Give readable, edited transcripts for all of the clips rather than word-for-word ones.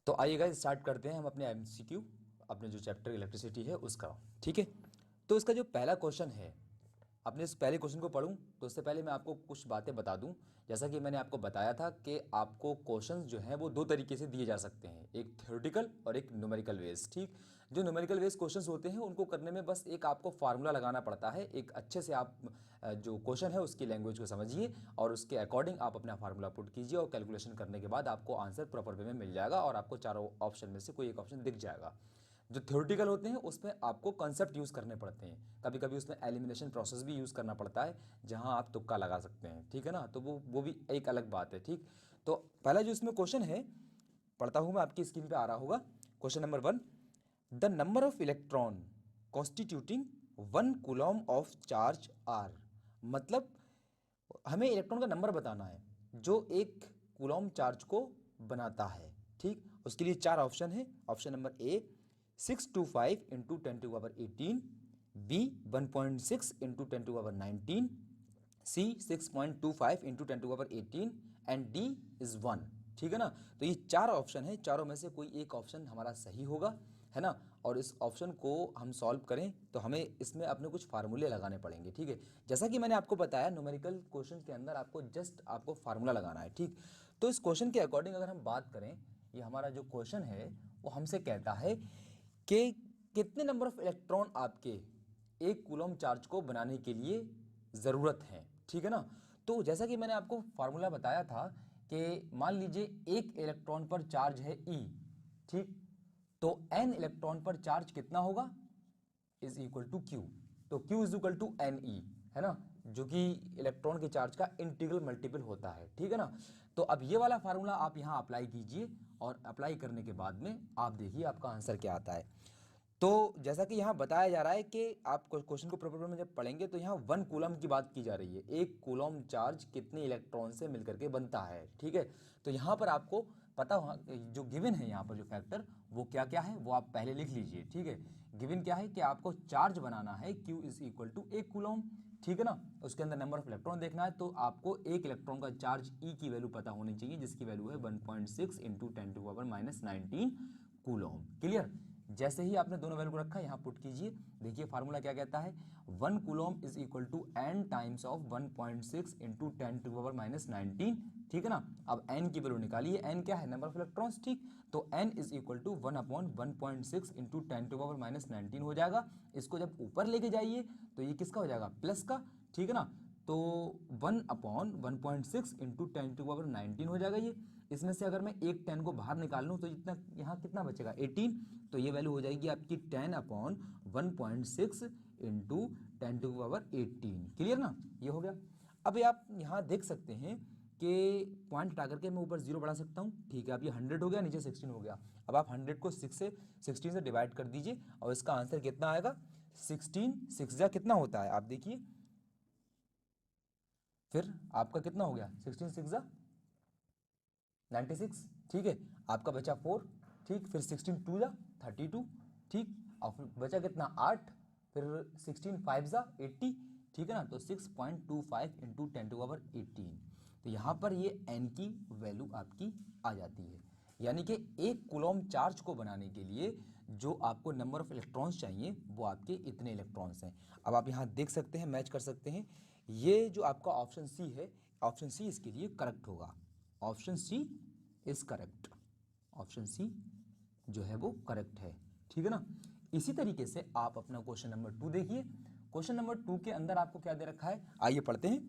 तो आइए guys start करते हैं हम अपने एमसीक्यू, अपने जो चैप्टर इलेक्ट्रिसिटी है उसका। ठीक है, तो इसका जो पहला क्वेश्चन है, अपने इस पहले क्वेश्चन को पढ़ूं तो उससे पहले मैं आपको कुछ बातें बता दूं। जैसा कि मैंने आपको बताया था कि आपको क्वेश्चंस जो हैं वो दो तरीके से दिए जा सकते हैं, एक थ्योरेटिकल और एक न्यूमेरिकल वेज। ठीक, जो न्यूमेरिकल वेज क्वेश्चंस होते हैं उनको करने में बस एक आपको फार्मूला लगाना पड़ता है। एक अच्छे से आप जो क्वेश्चन है उसकी लैंग्वेज को समझिए और उसके अकॉर्डिंग आप अपना फार्मूला पुट कीजिए और कैलकुलेशन करने के बाद आपको आंसर प्रॉपर वे में मिल जाएगा और आपको चारों ऑप्शन में से कोई एक ऑप्शन दिख जाएगा। जो थ्योरेटिकल होते हैं उसमें आपको कॉन्सेप्ट यूज़ करने पड़ते हैं, कभी कभी उसमें एलिमिनेशन प्रोसेस भी यूज़ करना पड़ता है जहां आप तुक्का लगा सकते हैं। ठीक है ना, तो वो भी एक अलग बात है। ठीक, तो पहला जो इसमें क्वेश्चन है पढ़ता हूं मैं, आपकी स्क्रीन पे आ रहा होगा। Question number 1, the number of electron constituting 1 coulomb of charge are. मतलब हमें इलेक्ट्रॉन का नंबर बताना है जो 1 कूलम चार्ज को बनाता है। ठीक, उसके लिए चार ऑप्शन है। Option number A 625 into 10⁻18, B 1.6 into 10⁻19, C 6.25 into 10⁻18 and D is 1। ठीक है ना, तो ये चार ऑप्शन है, चारों में से कोई एक ऑप्शन हमारा सही होगा, है ना। और इस ऑप्शन को हम सॉल्व करें तो हमें इसमें अपने कुछ फार्मूले लगाने पड़ेंगे। ठीक है, जैसा कि मैंने आपको बताया न्यूमेरिकल क्वेश्चन के अंदर आपको फार्मूला लगाना है। ठीक, तो इस क्वेश्चन के अकॉर्डिंग अगर हम बात करें, ये हमारा जो क्वेश्चन है वो हमसे कहता है कि कितने नंबर ऑफ इलेक्ट्रॉन आपके 1 कूलम चार्ज को बनाने के लिए ज़रूरत है। ठीक है ना, तो जैसा कि मैंने आपको फार्मूला बताया था कि मान लीजिए एक इलेक्ट्रॉन पर चार्ज है ई। ठीक, तो n इलेक्ट्रॉन पर चार्ज कितना होगा, इज इक्वल टू क्यू। तो Q is equal to n e, है ना, जो कि इलेक्ट्रॉन के चार्ज का इंटीग्रल मल्टीपल होता है। ठीक है ना, तो अब ये वाला फार्मूला आप यहां अप्लाई कीजिए और अप्लाई करने के बाद में आप देखिए आपका आंसर क्या आता है। तो जैसा कि यहाँ बताया जा रहा है कि आप क्वेश्चन को प्रॉपर में जब पढ़ेंगे तो यहाँ 1 कूलम की बात की जा रही है। 1 कूलम चार्ज कितने इलेक्ट्रॉन से मिलकर के बनता है। ठीक है, तो यहाँ पर आपको पता जो गिवन है यहाँ पर जो फैक्टर वो क्या क्या है वो आप पहले लिख लीजिए। ठीक है, गिवन क्या है कि आपको चार्ज बनाना है Q is equal to 1 coulomb. ठीक है ना, उसके अंदर नंबर ऑफ इलेक्ट्रॉन देखना है, तो आपको एक इलेक्ट्रॉन का चार्ज E की वैल्यू पता होनी चाहिए जिसकी वैल्यू है 1.6 इंटू 10⁻19 कूलम। क्लियर, जैसे ही आपने दोनों वैल्यू को रखा यहाँ पुट कीजिए, देखिए फार्मूला क्या कहता है, 1 coulomb is equal to n times of 1.6 into 10⁻19। ठीक है ना, अब n की वैल्यू निकालिए, n क्या है, नंबर ऑफ इलेक्ट्रॉन्स। ठीक, तो n is equal to 1/1.6 into 10⁻19 हो जाएगा। इसको जब ऊपर लेके जाइए तो ये किसका हो जाएगा, प्लस का। ठीक है ना, तो 1/1.6 इंटू 10⁻19 हो जाएगा ये। इसमें से अगर मैं एक 10 को बाहर निकाल लूँ तो इतना यहाँ कितना बचेगा, 18। तो ये वैल्यू हो जाएगी आपकी 10/1.6 इंटू 10⁻18। क्लियर ना, ये हो गया। अब आप यहाँ देख सकते हैं कि पॉइंट हटा करके मैं ऊपर 0 बढ़ा सकता हूँ। ठीक है, अब ये 100 हो गया, नीचे 16 हो गया। अब आप 100 को 16 से डिवाइड कर दीजिए और इसका आंसर कितना आएगा, 16 6 कितना होता है आप देखिए, फिर आपका कितना हो गया, 16 6 96। ठीक है, आपका बचा 4। ठीक, फिर 16 2 32। ठीक, और फिर बचा कितना 8, फिर 16 5 80। ठीक है ना, तो 6.25 इंटू 10⁻18। तो यहाँ पर ये n की वैल्यू आपकी आ जाती है, यानी कि 1 कूलम चार्ज को बनाने के लिए जो आपको नंबर ऑफ इलेक्ट्रॉन्स चाहिए वो आपके इतने इलेक्ट्रॉन्स हैं। अब आप यहाँ देख सकते हैं, मैच कर सकते हैं, ये जो आपका ऑप्शन सी है, ऑप्शन सी इसके लिए करेक्ट होगा। Option C is correct, option C जो है वो करेक्ट है। ठीक है ना, इसी तरीके से आप अपना क्वेश्चन नंबर 2 देखिए। क्वेश्चन नंबर 2 के अंदर आपको क्या दे रखा है, आइए पढ़ते हैं।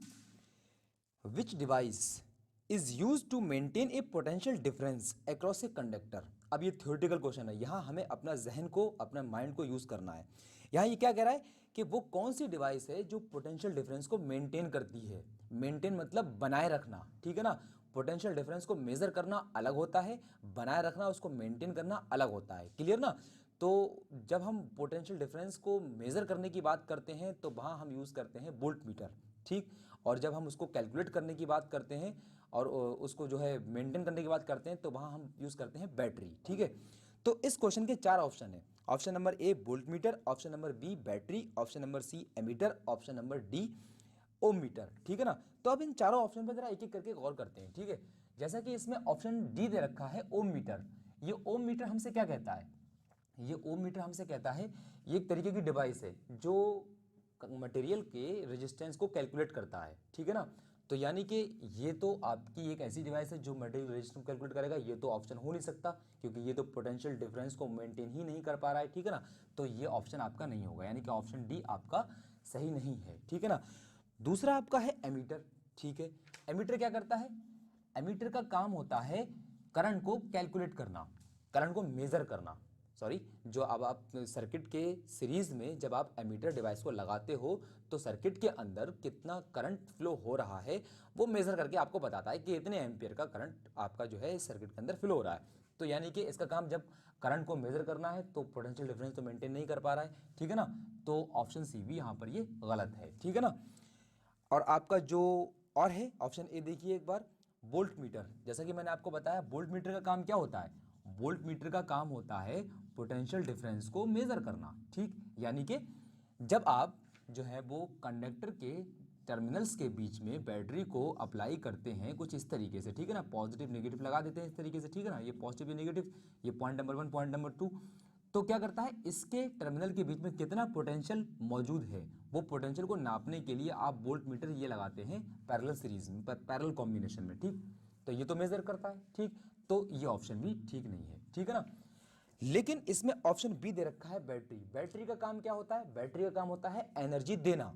Which device is use to maintain a potential difference across a conductor. अब ये थ्योरेटिकल क्वेश्चन है, यहां हमें अपना जहन को, अपना माइंड को यूज करना है। यहां ये क्या कह रहा है कि वो कौन सी डिवाइस है जो पोटेंशियल डिफरेंस को मेंटेन करती है। मेंटेन मतलब बनाए रखना। ठीक है ना, पोटेंशियल डिफरेंस को मेजर करना अलग होता है, बनाए रखना, उसको मेंटेन करना अलग होता है। क्लियर ना, तो जब हम पोटेंशियल डिफरेंस को मेजर करने की बात करते हैं तो वहां हम यूज करते हैं वोल्ट मीटर। ठीक, और जब हम उसको कैलकुलेट करने की बात करते हैं और उसको जो है मेंटेन करने की बात करते हैं तो वहां हम यूज करते हैं बैटरी। ठीक है, तो इस क्वेश्चन के चार ऑप्शन है। Option number A voltmeter, option number B battery, option number C ammeter, option number D ohmmeter. ठीक है ना, तो अब इन चारों ऑप्शन पर जरा एक एक करके गौर करते हैं। ठीक है, जैसा कि इसमें ऑप्शन डी दे रखा है ओम मीटर, ये ओम मीटर हमसे क्या कहता है, ये ओम मीटर हमसे कहता है ये एक तरीके की डिवाइस है जो मटेरियल के रेजिस्टेंस को कैलकुलेट करता है, ठीक है ना। तो यानी कि ये तो आपकी एक ऐसी डिवाइस है जो मटेरियल रेजिस्टेंस कैलकुलेट करेगा, ये तो ऑप्शन हो नहीं सकता क्योंकि ये तो पोटेंशियल डिफरेंस को मेंटेन ही नहीं कर पा रहा है, ठीक है ना। तो ये ऑप्शन आपका नहीं होगा, यानी कि ऑप्शन डी आपका सही नहीं है, ठीक है ना। दूसरा आपका है एमीटर, ठीक है। एमीटर क्या करता है, एमीटर का काम होता है करंट को कैलकुलेट करना, करंट को मेजर करना, सॉरी, जो अब आप सर्किट के सीरीज में जब आप एमीटर डिवाइस को लगाते हो तो सर्किट के अंदर कितना करंट फ्लो हो रहा है वो मेजर करके आपको बताता है कि इतने एम्पियर का करंट आपका जो है इस सर्किट के अंदर फ्लो हो रहा है। तो यानी कि इसका काम जब करंट को मेजर करना है तो पोटेंशियल डिफरेंस तो मेंटेन नहीं कर पा रहा है, ठीक है ना। तो ऑप्शन सी भी यहाँ पर ये गलत है, ठीक है ना। और आपका जो और है ऑप्शन ए देखिए एक बार, वोल्ट मीटर। जैसा कि मैंने आपको बताया वोल्ट मीटर का काम क्या होता है, वोल्ट मीटर का काम होता है पोटेंशियल डिफरेंस को मेजर करना, ठीक। यानी कि जब आप जो है वो कंडक्टर के टर्मिनल्स के बीच में बैटरी को अप्लाई करते हैं कुछ इस तरीके से, ठीक है ना, पॉजिटिव नेगेटिव लगा देते हैं इस तरीके से, ठीक है ना, ये पॉजिटिव नेगेटिव, ये पॉइंट नंबर 1 पॉइंट नंबर 2। तो क्या करता है, इसके टर्मिनल के बीच में कितना पोटेंशियल मौजूद है वो पोटेंशियल को नापने के लिए आप वोल्ट मीटर ये लगाते हैं पैरेलल सीरीज में, पैरेलल कॉम्बिनेशन में, ठीक। तो ये तो मेजर करता है, ठीक। तो ये ऑप्शन भी ठीक नहीं है, ठीक है ना। लेकिन इसमें ऑप्शन बी दे रखा है बैटरी। बैटरी का काम क्या होता है, बैटरी का काम होता है एनर्जी देना,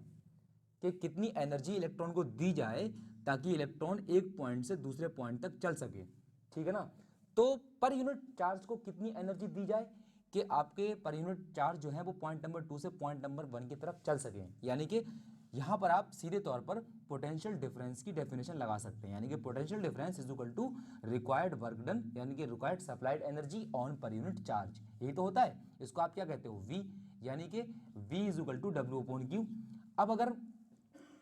कि कितनी एनर्जी इलेक्ट्रॉन को दी जाए ताकि इलेक्ट्रॉन एक पॉइंट से दूसरे पॉइंट तक चल सके, ठीक है ना। तो पर यूनिट चार्ज को कितनी एनर्जी दी जाए कि आपके पर यूनिट चार्ज जो है वो पॉइंट नंबर 2 से पॉइंट नंबर 1 की तरफ चल सके। यानी कि यहां पर आप सीधे तौर पर पोटेंशियल डिफरेंस की डेफिनेशन लगा सकते हैं, यानी कि potential difference is equal to required work done, यानी कि required supplied energy on per unit charge, यही तो होता है। इसको आप क्या कहते हो, वी, यानी कि V is equal to W upon Q. अब अगर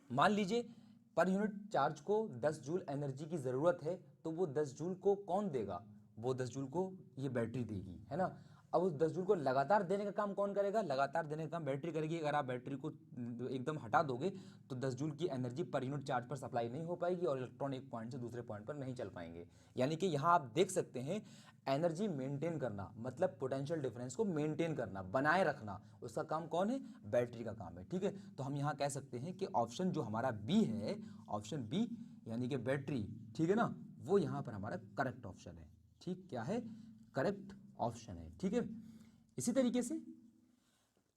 मान लीजिए पर यूनिट चार्ज को 10 जूल एनर्जी की ज़रूरत है तो वो 10 जूल को कौन देगा, वो 10 जूल को ये बैटरी देगी, है ना। अब उस 10 जूल को लगातार देने का काम कौन करेगा, लगातार देने का काम बैटरी करेगी। अगर आप बैटरी को एकदम हटा दोगे तो 10 जूल की एनर्जी पर यूनिट चार्ज पर सप्लाई नहीं हो पाएगी और इलेक्ट्रॉन एक पॉइंट से दूसरे पॉइंट पर नहीं चल पाएंगे। यानी कि यहाँ आप देख सकते हैं एनर्जी मेंटेन करना मतलब पोटेंशियल डिफरेंस को मेंटेन करना, बनाए रखना, उसका काम कौन है, बैटरी का काम है, ठीक है। तो हम यहाँ कह सकते हैं कि ऑप्शन जो हमारा बी है, ऑप्शन बी यानी कि बैटरी, ठीक है ना, वो यहाँ पर हमारा करेक्ट ऑप्शन है, ठीक, क्या है, करेक्ट ऑप्शन है, ठीक है। इसी तरीके से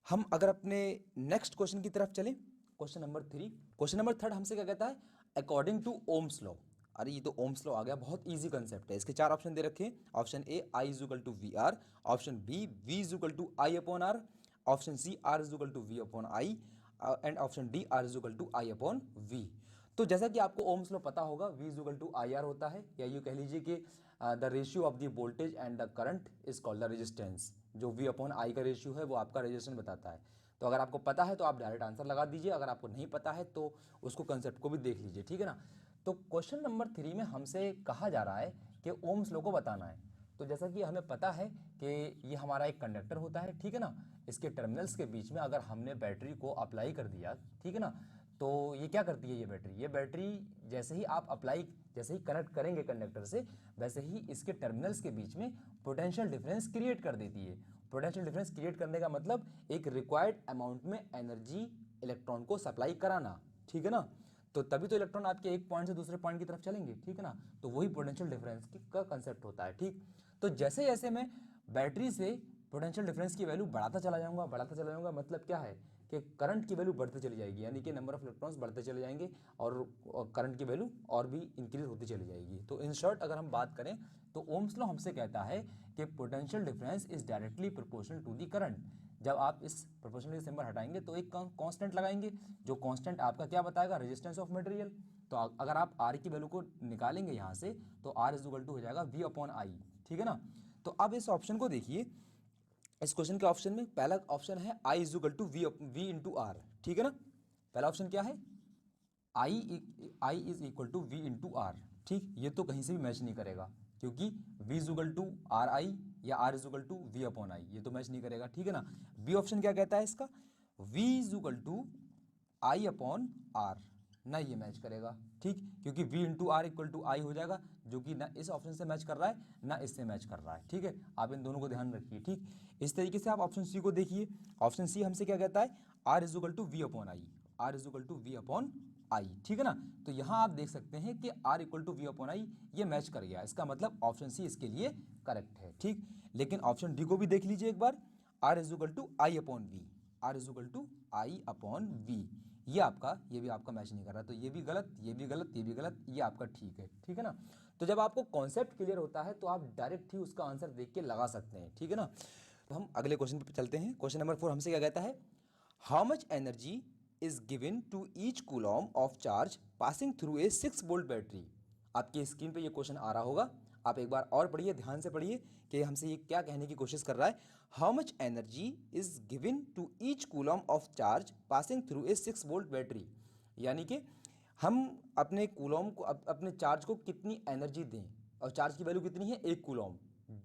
हम अगर अपने नेक्स्ट क्वेश्चन की तरफ चलें, क्वेश्चन नंबर 3, क्वेश्चन नंबर 3 हमसे क्या कहता है, अकॉर्डिंग टू ओम्स लॉ। अरे ये तो ओम्स लॉ आ गया, बहुत इजी कंसेप्ट है। इसके 4 ऑप्शन दे रखे हैं, option A I is equal to V R, option B V is equal to I upon R, option C R is equal to V upon I and option D R is equal to I upon V. तो जैसा कि आपको Ohm's law पता होगा, V is equal to I R होता है, या यूँ कह लीजिए कि the ratio of the voltage and the current is called the resistance. जो वी अपॉन आई का रेशियो है वो आपका रेजिस्टेंस बताता है। तो अगर आपको पता है तो आप डायरेक्ट आंसर लगा दीजिए, अगर आपको नहीं पता है तो उसको कंसेप्ट को भी देख लीजिए, ठीक है ना। तो क्वेश्चन नंबर 3 में हमसे कहा जा रहा है कि ओम्स लॉ को बताना है। तो जैसा कि हमें पता है कि ये हमारा एक कंडक्टर होता है, ठीक है ना, इसके टर्मिनल्स के बीच में अगर हमने बैटरी को अप्लाई कर दिया, ठीक है ना, तो ये क्या करती है, ये बैटरी जैसे ही आप अप्लाई, जैसे ही कनेक्ट करेंगे कंडक्टर से, वैसे ही इसके टर्मिनल्स के बीच में पोटेंशियल डिफरेंस क्रिएट कर देती है। पोटेंशियल डिफरेंस क्रिएट करने का मतलब एक रिक्वायर्ड अमाउंट में एनर्जी इलेक्ट्रॉन को सप्लाई कराना, ठीक है ना। तो तभी तो इलेक्ट्रॉन आपके एक पॉइंट से दूसरे पॉइंट की तरफ चलेंगे, ठीक है ना। तो वही पोटेंशियल डिफरेंस का कंसेप्ट होता है, ठीक। तो जैसे जैसे मैं बैटरी से पोटेंशियल डिफरेंस की वैल्यू बढ़ाता चला जाऊंगा, मतलब क्या है कि करंट की वैल्यू बढ़ती चली जाएगी, यानी कि नंबर ऑफ इलेक्ट्रॉन्स बढ़ते चले जाएंगे और करंट की वैल्यू और भी इंक्रीज होती चली जाएगी। तो इन शॉर्ट अगर हम बात करें तो ओम्स लॉ हमसे कहता है कि potential difference is directly proportional to the current. जब आप इस प्रोपोर्शनल सिंबल हटाएंगे तो एक कांस्टेंट लगाएंगे, जो कांस्टेंट आपका क्या बताएगा, रेजिस्टेंस ऑफ मटेरियल। तो अगर आप आर की वैल्यू को निकालेंगे यहाँ से तो आर इज इक्वल टू हो जाएगा वी अपॉन आई, ठीक है ना। तो अब इस ऑप्शन को देखिए, इस क्वेश्चन के ऑप्शन में पहला ऑप्शन है I is equal to V into R, ठीक है ना। पहला ऑप्शन क्या है, I is equal to V into R, ठीक। ये तो कहीं से भी मैच नहीं करेगा क्योंकि V is equal to R I या R is equal to V upon I, ये तो मैच नहीं करेगा, ठीक है ना। बी ऑप्शन क्या कहता है इसका, V is equal to I upon R, ना ये मैच करेगा, ठीक, क्योंकि V into R equal to I हो जाएगा, जो कि ना इस ऑप्शन से मैच कर रहा है ना इससे मैच कर रहा है, ठीक है। आप इन दोनों को ध्यान रखिए, ठीक। इस तरीके से आप ऑप्शन सी को देखिए। ऑप्शन सी हमसे क्या कहता है, R is equal to V upon I, R is equal to V upon I, ठीक है ना। तो यहाँ आप देख सकते हैं कि are equal to V upon I ये मैच कर गया, इसका मतलब ऑप्शन सी इसके लिए करेक्ट है, ठीक। लेकिन ऑप्शन डी को भी देख लीजिए एक बार, R is equal to I upon V, R is equal to I upon V, ये भी आपका मैच नहीं कर रहा, तो ये भी गलत, ये भी गलत, ये भी गलत, ये आपका ठीक है ना। तो जब आपको कॉन्सेप्ट क्लियर होता है तो आप डायरेक्ट ही उसका आंसर देख के लगा सकते हैं, ठीक है ना। तो हम अगले क्वेश्चन पे चलते हैं। क्वेश्चन नंबर 4 हमसे क्या कहता है, how much energy is given to each coulomb of charge passing through a 6 volt battery. आपकी स्क्रीन पे ये क्वेश्चन आ रहा होगा, आप एक बार और पढ़िए, ध्यान से पढ़िए कि हमसे ये क्या कहने की कोशिश कर रहा है। How much energy is given to each coulomb of charge passing through a 6 volt battery, यानी कि हम अपने कूलॉम को अपने चार्ज को कितनी एनर्जी दें, और चार्ज की वैल्यू कितनी है 1 कूलॉम,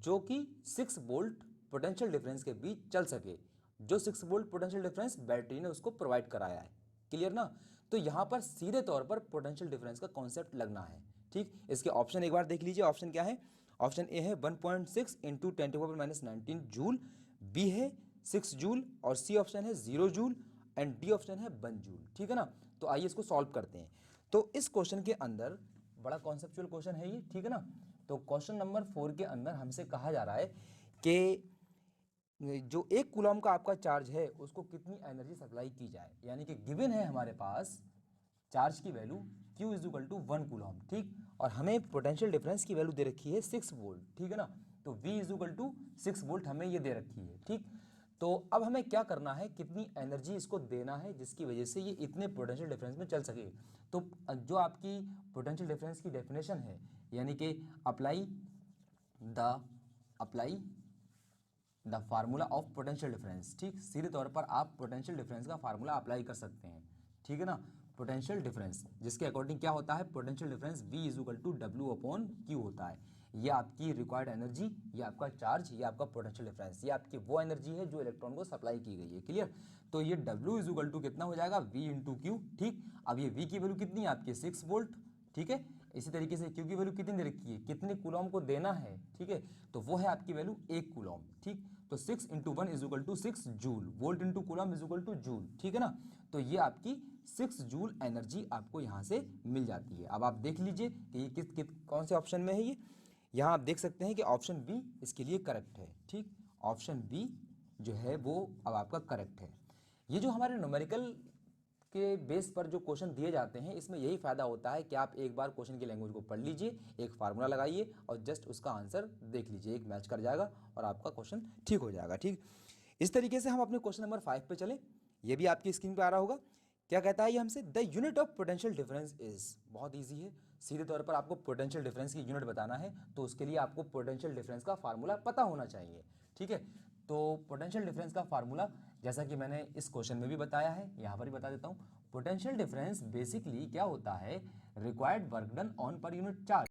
जो कि 6 वोल्ट पोटेंशियल डिफरेंस के बीच चल सके, जो 6 वोल्ट पोटेंशियल डिफरेंस बैटरी ने उसको प्रोवाइड कराया है, क्लियर ना। तो यहाँ पर सीधे तौर पर पोटेंशियल डिफरेंस का कॉन्सेप्ट लगना है, ठीक। इसके ऑप्शन एक बार देख लीजिए, ऑप्शन क्या है। ऑप्शन ए है 1.6 इंटू 10⁻⁻19 जूल, बी है 6 जूल, और सी ऑप्शन है 0 जूल, एंड डी ऑप्शन है 1 जूल, ठीक है ना। तो आइए इसको सॉल्व करते हैं। तो इस क्वेश्चन के अंदर बड़ा कॉन्सेप्चुअल क्वेश्चन है ये, ठीक है ना। तो क्वेश्चन नंबर 4 के अंदर हमसे कहा जा रहा है कि जो 1 कूलॉम का आपका चार्ज है उसको कितनी एनर्जी सप्लाई की जाए, यानी कि गिवन है हमारे पास चार्ज की value Q is equal to 1 coulomb, ठीक, और हमें पोटेंशियल डिफरेंस की वैल्यू दे रखी है 6 वोल्ट, ठीक है ना। तो V is equal to 6 volt हमें ये दे रखी है, ठीक। तो अब हमें क्या करना है, कितनी एनर्जी इसको देना है जिसकी वजह से ये इतने पोटेंशियल डिफरेंस में चल सके। तो जो आपकी पोटेंशियल डिफरेंस की डेफिनेशन है, यानी कि apply the formula of potential difference, ठीक, सीधे तौर पर आप पोटेंशियल डिफरेंस का फार्मूला अप्लाई कर सकते हैं, ठीक है ना। पोटेंशियल डिफरेंस जिसके अकॉर्डिंग क्या होता है, potential difference V is equal to W upon Q होता है। ये आपकी रिक्वायर्ड एनर्जी, ये आपका चार्ज, ये आपका पोटेंशियल डिफरेंस, ये आपकी वो एनर्जी है जो इलेक्ट्रॉन को सप्लाई की गई है, क्लियर। तो ये W इज इक्वल टू कितना हो जाएगा, V इंटू Q, ठीक। अब ये V की वैल्यू कितनी है आपकी 6 वोल्ट, ठीक है। इसी तरीके से Q की वैल्यू कितनी दे रखी है, कितने कूलॉम को देना है, ठीक है, तो वो है आपकी वैल्यू 1 कूलॉम, ठीक। तो 6 into 1 is equal to 6 joule, volt into coulomb is equal to joule, ठीक है ना। तो ये आपकी 6 जूल एनर्जी आपको यहाँ से मिल जाती है। अब आप देख लीजिए कि ये कौन से ऑप्शन में है ये। यहाँ आप देख सकते हैं कि ऑप्शन बी इसके लिए करेक्ट है, ठीक। ऑप्शन बी जो है वो अब आपका करेक्ट है। ये जो हमारे न्यूमेरिकल के बेस पर जो क्वेश्चन दिए जाते हैं, इसमें यही फायदा होता है कि आप एक बार क्वेश्चन की लैंग्वेज को पढ़ लीजिए, एक फार्मूला लगाइए और जस्ट उसका आंसर देख लीजिए, एक मैच कर जाएगा और आपका क्वेश्चन ठीक हो जाएगा, ठीक। इस तरीके से हम अपने क्वेश्चन नंबर 5 पे चले। ये भी आपकी स्क्रीन पे आ रहा होगा। क्या कहता है ये हमसे, the unit of potential difference is, बहुत ईजी है, सीधे तौर पर आपको पोटेंशियल डिफरेंस की यूनिट बताना है, तो उसके लिए आपको पोटेंशियल डिफरेंस का फार्मूला पता होना चाहिए, ठीक है। तो पोटेंशियल डिफरेंस का फार्मूला जैसा कि मैंने इस क्वेश्चन में भी बताया है, यहाँ पर भी बता देता हूँ। पोटेंशियल डिफरेंस बेसिकली क्या होता है, required work done on per unit charge.